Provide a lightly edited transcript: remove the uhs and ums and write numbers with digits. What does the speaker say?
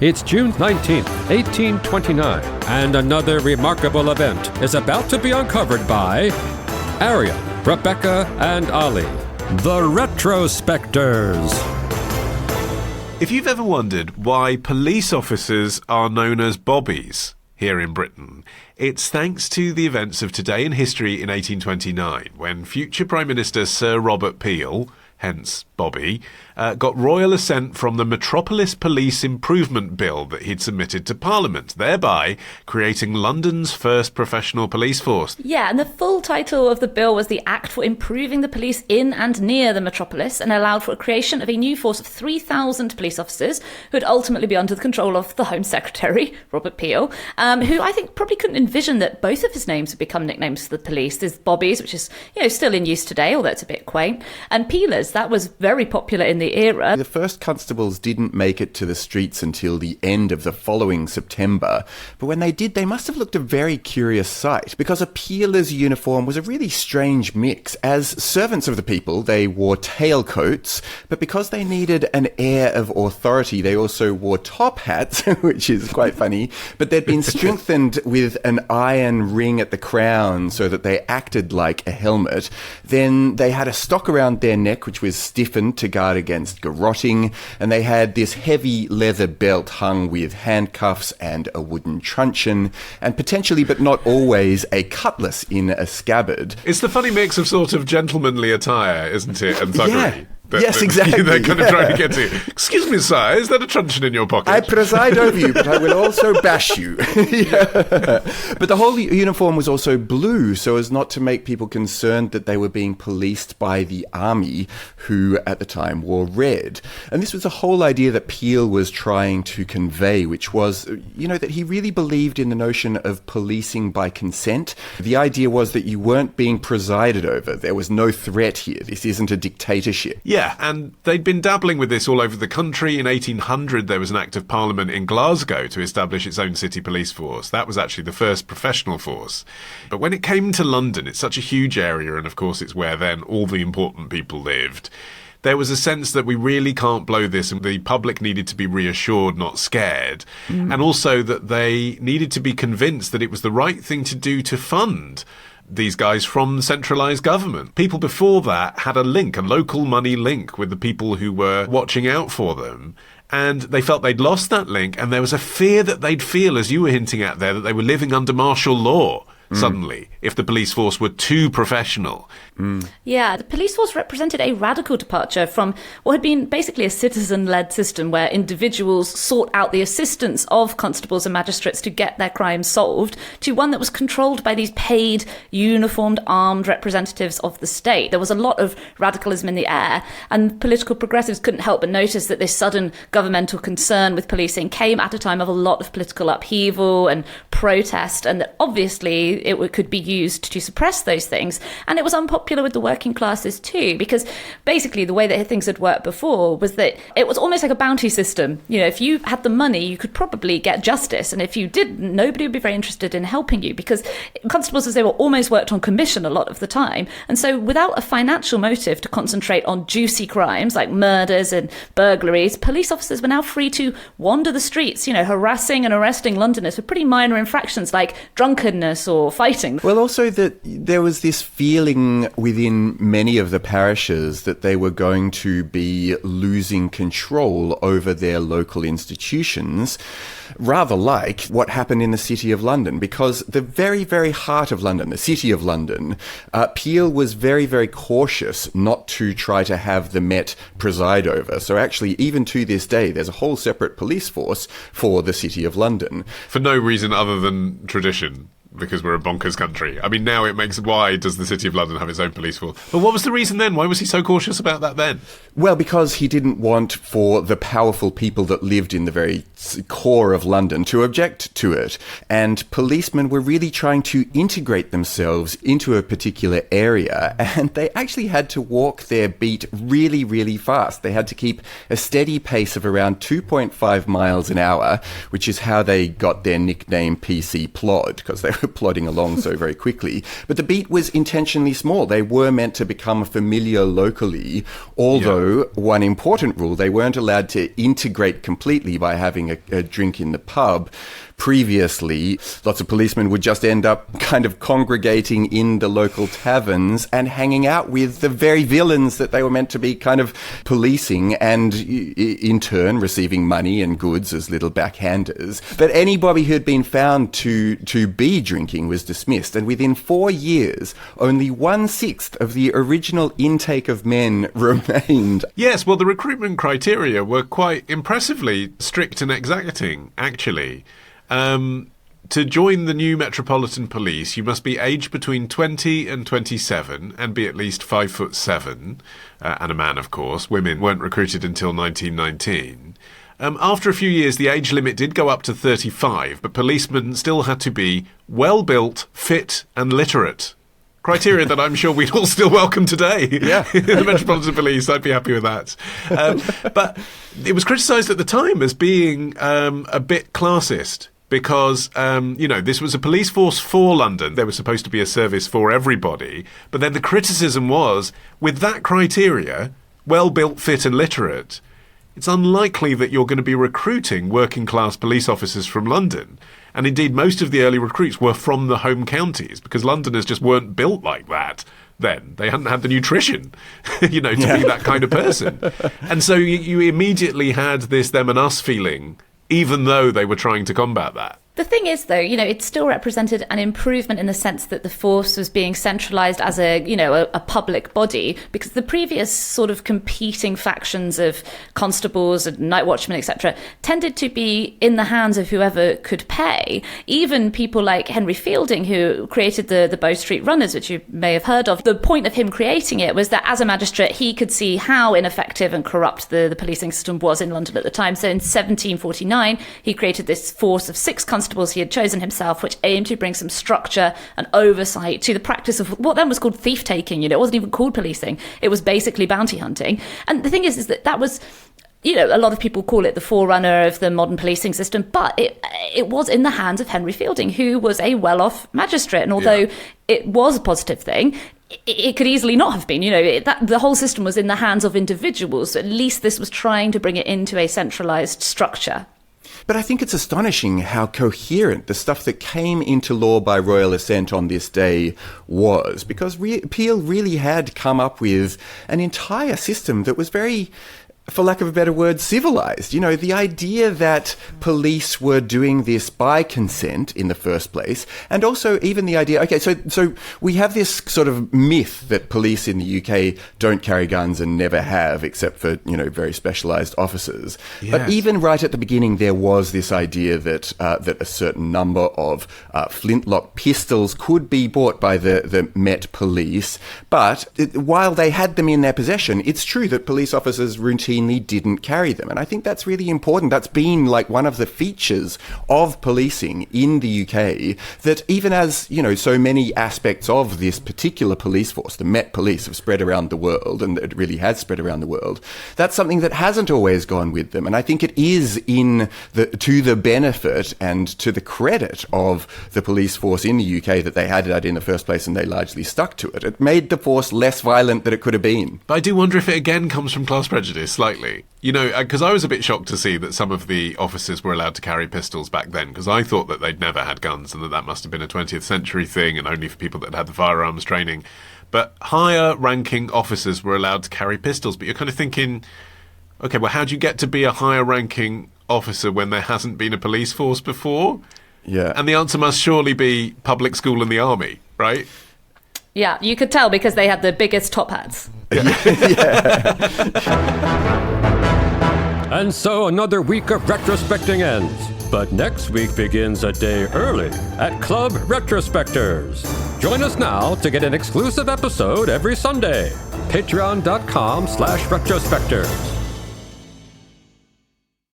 It's June 19th, 1829, and another remarkable event is about to be uncovered by Arion, Rebecca, and Olly, the Retrospectors. If you've ever wondered why police officers are known as Bobbies here in Britain, it's thanks to the events of today in history in 1829, when future Prime Minister Sir Robert Peel, hence Bobby, got royal assent from the Metropolis Police Improvement Bill that he'd submitted to Parliament, thereby creating London's first professional police force. Yeah, and the full title of the bill was the Act for Improving the Police in and Near the Metropolis, and allowed for a creation of a new force of 3,000 police officers who would ultimately be under the control of the Home Secretary, Robert Peel, who I think probably couldn't envision that both of his names would become nicknames for the police. There's Bobbies, which is still in use today, although it's a bit quaint, and Peelers, that was very popular in the era. The first constables didn't make it to the streets until the end of the following September, but when they did, they must have looked a very curious sight, because a peeler's uniform was a really strange mix. As servants of the people, they wore tailcoats, but because they needed an air of authority, they also wore top hats, which is quite funny, but they'd been strengthened with an iron ring at the crown so that they acted like a helmet. Then they had a stock around their neck, which was stiffened to guard against garrotting, and they had this heavy leather belt hung with handcuffs and a wooden truncheon, and potentially, but not always, a cutlass in a scabbard. It's the funny mix of sort of gentlemanly attire, isn't it, and thuggery. Yeah. Yes, exactly. They're kind of trying to get to. Excuse me, sir, is that a truncheon in your pocket? I preside over you, but I will also bash you. But the whole uniform was also blue, so as not to make people concerned that they were being policed by the army, who at the time wore red. And this was the whole idea that Peel was trying to convey, which was, that he really believed in the notion of policing by consent. The idea was that you weren't being presided over. There was no threat here. This isn't a dictatorship. Yeah, and they'd been dabbling with this all over the country. In 1800, there was an Act of Parliament in Glasgow to establish its own city police force. That was actually the first professional force. But when it came to London, it's such a huge area, and of course it's where then all the important people lived. There was a sense that we really can't blow this, and the public needed to be reassured, not scared. And also that they needed to be convinced that it was the right thing to do to fund these guys from centralised government. People before that had a local money link with the people who were watching out for them. And they felt they'd lost that link, and there was a fear that they'd feel, as you were hinting at there, that they were living under martial law suddenly, if the police force were too professional. Yeah, the police force represented a radical departure from what had been basically a citizen-led system where individuals sought out the assistance of constables and magistrates to get their crimes solved, to one that was controlled by these paid, uniformed, armed representatives of the state. There was a lot of radicalism in the air, and political progressives couldn't help but notice that this sudden governmental concern with policing came at a time of a lot of political upheaval and protest, and that obviously it could be used to suppress those things. And it was unpopular with the working classes too, because basically the way that things had worked before was that it was almost like a bounty system. If you had the money, you could probably get justice, and if you didn't, nobody would be very interested in helping you, because constables, as they were, almost worked on commission a lot of the time. And so without a financial motive to concentrate on juicy crimes like murders and burglaries, police officers were now free to wander the streets, harassing and arresting Londoners for pretty minor infractions like drunkenness or fighting. Well, also that there was this feeling within many of the parishes that they were going to be losing control over their local institutions, rather like what happened in the City of London, because the very, very heart of London, the City of London, Peel was very, very cautious not to try to have the Met preside over. So actually, even to this day, there's a whole separate police force for the City of London. For no reason other than tradition. Because we're a bonkers country. I mean, now it makes... Why does the City of London have its own police force? But what was the reason then? Why was he so cautious about that then? Well, because he didn't want for the powerful people that lived in the very core of London to object to it. And policemen were really trying to integrate themselves into a particular area, and they actually had to walk their beat really, really fast. They had to keep a steady pace of around 2.5 miles an hour, which is how they got their nickname PC Plod, because they were plodding along so very quickly. But the beat was intentionally small. They were meant to become familiar locally, although one important rule, they weren't allowed to integrate completely by having a drink in the pub. Previously, lots of policemen would just end up kind of congregating in the local taverns and hanging out with the very villains that they were meant to be kind of policing, and in turn receiving money and goods as little backhanders. But anybody who had been found to be drinking was dismissed, and within 4 years, only 1/6 of the original intake of men remained. Yes, well, the recruitment criteria were quite impressively strict and exacting, actually. To join the new Metropolitan Police, you must be aged between 20 and 27 and be at least 5'7", and a man, of course. Women weren't recruited until 1919. After a few years, the age limit did go up to 35, but policemen still had to be well-built, fit and literate. Criteria that I'm sure we'd all still welcome today. Yeah. The Metropolitan Police, I'd be happy with that. But it was criticised at the time as being a bit classist. Because, this was a police force for London. There was supposed to be a service for everybody. But then the criticism was, with that criteria, well-built, fit and literate, it's unlikely that you're going to be recruiting working-class police officers from London. And indeed, most of the early recruits were from the home counties, because Londoners just weren't built like that then. They hadn't had the nutrition, to be that kind of person. And so you immediately had this them and us feeling, even though they were trying to combat that. The thing is, though, it still represented an improvement in the sense that the force was being centralised as a public body, because the previous sort of competing factions of constables and night watchmen, etc., tended to be in the hands of whoever could pay. Even people like Henry Fielding, who created the Bow Street Runners, which you may have heard of. The point of him creating it was that as a magistrate, he could see how ineffective and corrupt the policing system was in London at the time. So in 1749, he created this force of 6 constables he had chosen himself, which aimed to bring some structure and oversight to the practice of what then was called thief-taking. It wasn't even called policing. It was basically bounty hunting. And the thing is that was, a lot of people call it the forerunner of the modern policing system, but it was in the hands of Henry Fielding, who was a well-off magistrate. And although it was a positive thing, it could easily not have been. The whole system was in the hands of individuals. So at least this was trying to bring it into a centralised structure. But I think it's astonishing how coherent the stuff that came into law by royal assent on this day was, because Peel really had come up with an entire system that was very, for lack of a better word, civilized. The idea that police were doing this by consent in the first place, and also even the idea, so we have this sort of myth that police in the UK don't carry guns and never have, except for, very specialized officers. Yes. But even right at the beginning, there was this idea that a certain number of flintlock pistols could be bought by the Met Police. But while they had them in their possession, it's true that police officers routinely didn't carry them. And I think that's really important. That's been like one of the features of policing in the UK, that even as, so many aspects of this particular police force, the Met Police, have spread around the world, and it really has spread around the world, that's something that hasn't always gone with them. And I think it is to the benefit and to the credit of the police force in the UK that they had that in the first place, and they largely stuck to it. It made the force less violent than it could have been. But I do wonder if it again comes from class prejudice, slightly. Because I was a bit shocked to see that some of the officers were allowed to carry pistols back then, because I thought that they'd never had guns and that must have been a 20th century thing and only for people that had the firearms training. But higher ranking officers were allowed to carry pistols. But you're kind of thinking, okay, well, how do you get to be a higher ranking officer when there hasn't been a police force before? Yeah. And the answer must surely be public school and the army, right? Yeah, you could tell because they had the biggest top hats. And so another week of retrospecting ends. But next week begins a day early at CLUB RETROSPECTORS. Join us now to get an exclusive episode every Sunday. Patreon.com/retrospectors.